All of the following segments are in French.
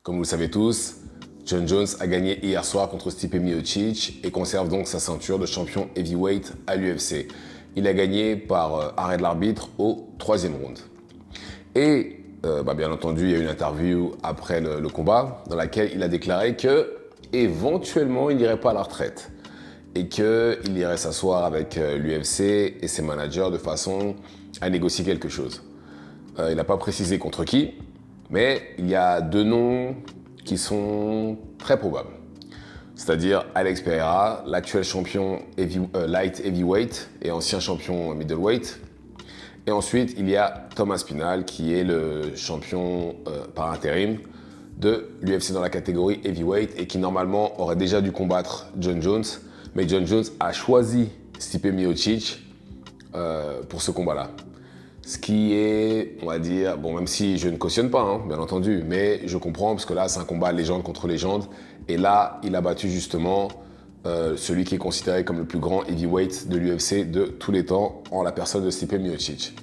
Comme vous le savez tous, Jon Jones a gagné hier soir contre Stipe Miocic et conserve donc sa ceinture de champion heavyweight à l'UFC. Il a gagné par arrêt de l'arbitre au 3e round. Et bien entendu, il y a eu une interview après le combat dans laquelle il a déclaré que éventuellement il n'irait pas à la retraite et qu'il irait s'asseoir avec l'UFC et ses managers de façon à négocier quelque chose. Il n'a pas précisé contre qui, mais il y a deux noms qui sont très probables. C'est-à-dire Alex Pereira, l'actuel champion light heavyweight et ancien champion middleweight. Et ensuite, il y a Thomas Spinal, qui est le champion par intérim de l'UFC dans la catégorie heavyweight et qui normalement aurait déjà dû combattre Jon Jones. Mais Jon Jones a choisi Stipe Miocic pour ce combat-là. Ce qui est, on va dire, bon, même si je ne cautionne pas, hein, bien entendu, mais je comprends parce que là, c'est un combat légende contre légende. Et là, il a battu justement celui qui est considéré comme le plus grand heavyweight de l'UFC de tous les temps, en la personne de Stipe Miocic.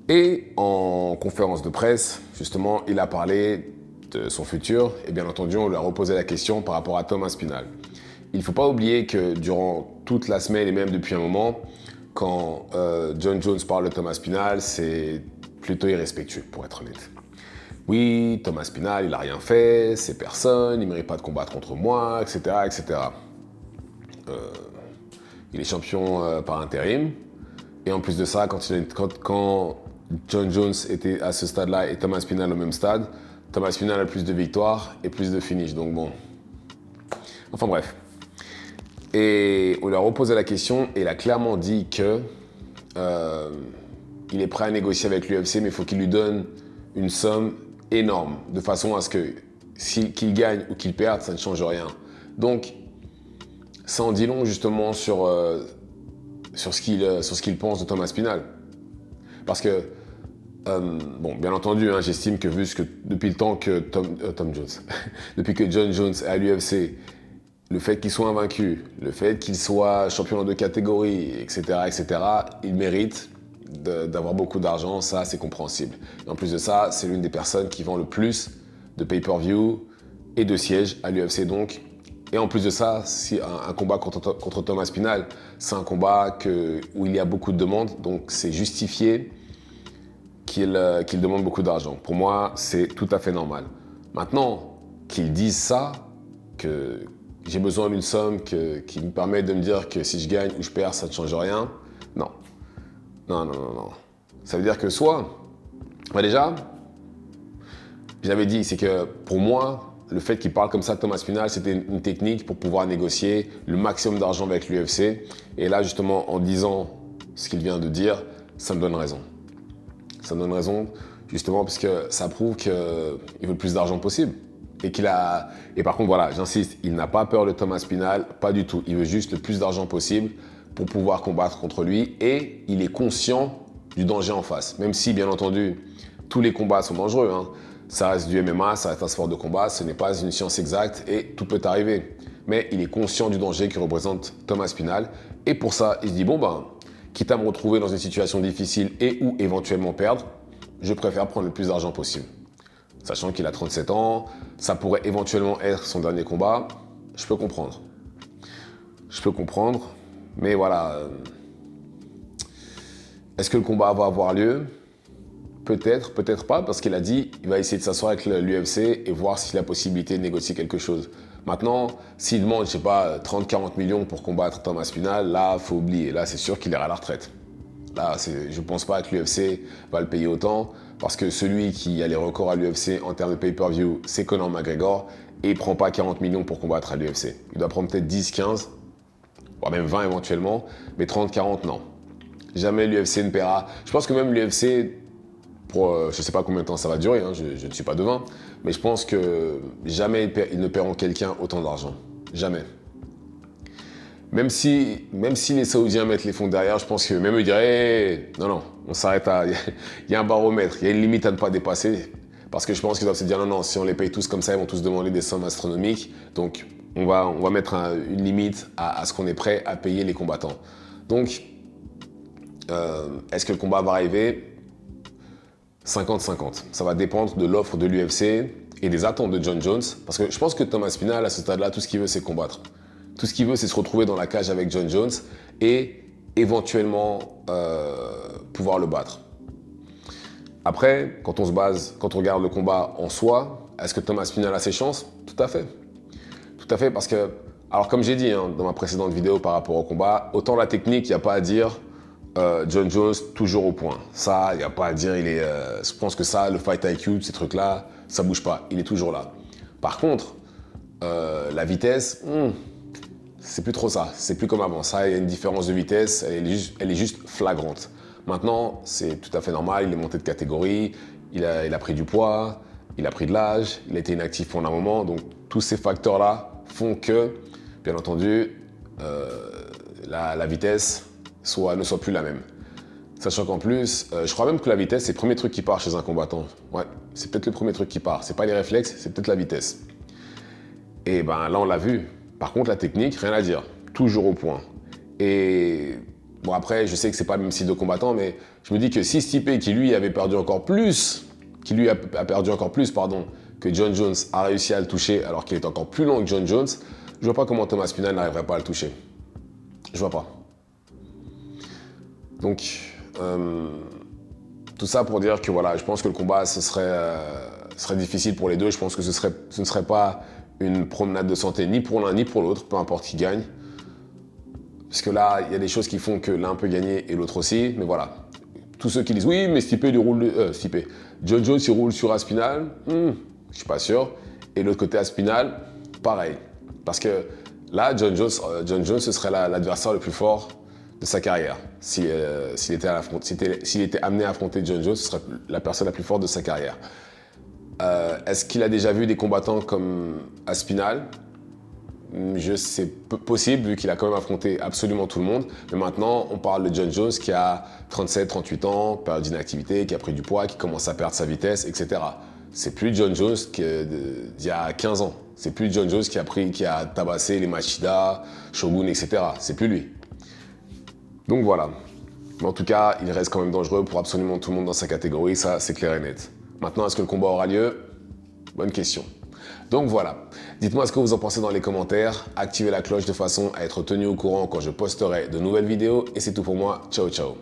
Et en conférence de presse, justement, il a parlé de son futur. Et bien entendu, on lui a reposé la question par rapport à Thomas Spinal. Il ne faut pas oublier que durant toute la semaine et même depuis un moment, quand Jon Jones parle de Thomas Spinal, c'est plutôt irrespectueux, pour être honnête. Oui, Thomas Spinal, il n'a rien fait, c'est personne, il ne mérite pas de combattre contre moi, etc. etc. Il est champion par intérim. Et en plus de ça, quand Jon Jones était à ce stade-là et Thomas Spinal au même stade, Thomas Spinal a plus de victoires et plus de finish. Donc bon. Enfin bref. Et on lui a reposé la question et il a clairement dit que il est prêt à négocier avec l'UFC, mais il faut qu'il lui donne une somme énorme, de façon à ce que qu'il gagne ou qu'il perde, ça ne change rien. Donc, ça en dit long justement sur ce qu'il pense de Thomas Spinal. Parce que, bon, bien entendu, hein, j'estime que vu que depuis le temps que Tom Jones, depuis que Jon Jones est à l'UFC, le fait qu'il soit invaincu, le fait qu'il soit champion de catégorie, etc., il mérite d'avoir beaucoup d'argent, ça c'est compréhensible. Et en plus de ça, c'est l'une des personnes qui vend le plus de pay-per-view et de sièges à l'UFC donc. Et en plus de ça, si un combat contre Thomas Spinal, c'est un combat où il y a beaucoup de demandes, donc c'est justifié qu'il demande beaucoup d'argent. Pour moi, c'est tout à fait normal. Maintenant, qu'il dise ça, que j'ai besoin d'une somme qui me permet de me dire que si je gagne ou je perds, ça ne change rien. Non. Non. Ça veut dire que soit... déjà, j'avais dit, c'est que pour moi, le fait qu'il parle comme ça de Thomas Spinal, c'était une technique pour pouvoir négocier le maximum d'argent avec l'UFC. Et là, justement, en disant ce qu'il vient de dire, ça me donne raison. Ça me donne raison, justement, parce que ça prouve qu'il veut le plus d'argent possible. Et par contre, voilà, j'insiste, il n'a pas peur de Thomas Spinal, pas du tout. Il veut juste le plus d'argent possible pour pouvoir combattre contre lui et il est conscient du danger en face. Même si, bien entendu, tous les combats sont dangereux. Hein. Ça reste du MMA, ça reste un sport de combat, ce n'est pas une science exacte et tout peut arriver. Mais il est conscient du danger que représente Thomas Spinal et pour ça, il se dit, quitte à me retrouver dans une situation difficile et ou éventuellement perdre, je préfère prendre le plus d'argent possible. Sachant qu'il a 37 ans, ça pourrait éventuellement être son dernier combat, je peux comprendre. Mais voilà. Est-ce que le combat va avoir lieu? Peut-être, peut-être pas, parce qu'il a dit qu'il va essayer de s'asseoir avec l'UFC et voir s'il a la possibilité de négocier quelque chose. Maintenant, s'il demande, je sais pas, 30-40 millions pour combattre Thomas Spinal, là, faut oublier. Là, c'est sûr qu'il ira à la retraite. Là, je pense pas que l'UFC va le payer autant, parce que celui qui a les records à l'UFC en termes de pay-per-view, c'est Conor McGregor, et il prend pas 40 millions pour combattre à l'UFC. Il doit prendre peut-être 10, 15, voire même 20 éventuellement, mais 30, 40, non. Jamais l'UFC ne paiera. Je pense que même l'UFC, je ne sais pas combien de temps ça va durer, hein, je ne suis pas devin, mais je pense que jamais ils ne paieront quelqu'un autant d'argent. Jamais. Même si les Saoudiens mettent les fonds derrière, je pense que même eux diraient non, on s'arrête à... Il y a un baromètre, il y a une limite à ne pas dépasser. Parce que je pense qu'ils doivent se dire non, si on les paye tous comme ça, ils vont tous demander des sommes astronomiques. Donc on va mettre une limite à ce qu'on est prêt à payer les combattants. Donc, est-ce que le combat va arriver? 50-50. Ça va dépendre de l'offre de l'UFC et des attentes de Jon Jones. Parce que je pense que Thomas Spinal, à ce stade-là, tout ce qu'il veut, c'est combattre. Tout ce qu'il veut, c'est se retrouver dans la cage avec Jon Jones et éventuellement pouvoir le battre. Après, quand on regarde le combat en soi, est-ce que Thomas Spinal a ses chances? Tout à fait. Tout à fait, parce que, alors comme j'ai dit dans ma précédente vidéo par rapport au combat, autant la technique, il n'y a pas à dire Jon Jones toujours au point. Ça, il n'y a pas à dire, je pense que ça, le fight IQ, ces trucs-là, ça bouge pas, il est toujours là. Par contre, la vitesse, c'est plus trop ça, c'est plus comme avant. Ça, il y a une différence de vitesse, elle est juste flagrante. Maintenant, c'est tout à fait normal, il est monté de catégorie, il a pris du poids, il a pris de l'âge, il a été inactif pendant un moment, donc tous ces facteurs-là font que, bien entendu, la vitesse ne soit plus la même. Sachant qu'en plus, je crois même que la vitesse, c'est le premier truc qui part chez un combattant. Ouais, c'est peut-être le premier truc qui part. C'est pas les réflexes, c'est peut-être la vitesse. Et ben là, on l'a vu. Par contre, la technique, rien à dire. Toujours au point. Et bon, après, je sais que c'est pas le même style de combattant, mais je me dis que si Stipe, qui lui avait perdu encore plus, que Jon Jones a réussi à le toucher alors qu'il est encore plus long que Jon Jones, je vois pas comment Thomas Spinal n'arriverait pas à le toucher. Je vois pas. Donc, tout ça pour dire que voilà, je pense que le combat, ce serait difficile pour les deux. Je pense que ce ne serait pas une promenade de santé ni pour l'un ni pour l'autre, peu importe qui gagne. Parce que là, il y a des choses qui font que l'un peut gagner et l'autre aussi. Mais voilà, tous ceux qui disent oui, mais Jon Jones, il roule sur Aspinal, je suis pas sûr. Et l'autre côté Aspinal, pareil. Parce que là, Jon Jones, ce serait l'adversaire le plus fort de sa carrière. S'il était amené à affronter Jon Jones, ce serait la personne la plus forte de sa carrière. Est-ce qu'il a déjà vu des combattants comme Aspinal? C'est possible, vu qu'il a quand même affronté absolument tout le monde. Mais maintenant, on parle de Jon Jones qui a 37, 38 ans, période d'inactivité, qui a pris du poids, qui commence à perdre sa vitesse, etc. C'est plus Jon Jones d'il y a 15 ans. C'est plus Jon Jones qui a tabassé les Machida, Shogun, etc. C'est plus lui. Donc voilà. Mais en tout cas, il reste quand même dangereux pour absolument tout le monde dans sa catégorie, ça c'est clair et net. Maintenant, est-ce que le combat aura lieu? Bonne question. Donc voilà, dites-moi ce que vous en pensez dans les commentaires, activez la cloche de façon à être tenu au courant quand je posterai de nouvelles vidéos et c'est tout pour moi, ciao ciao.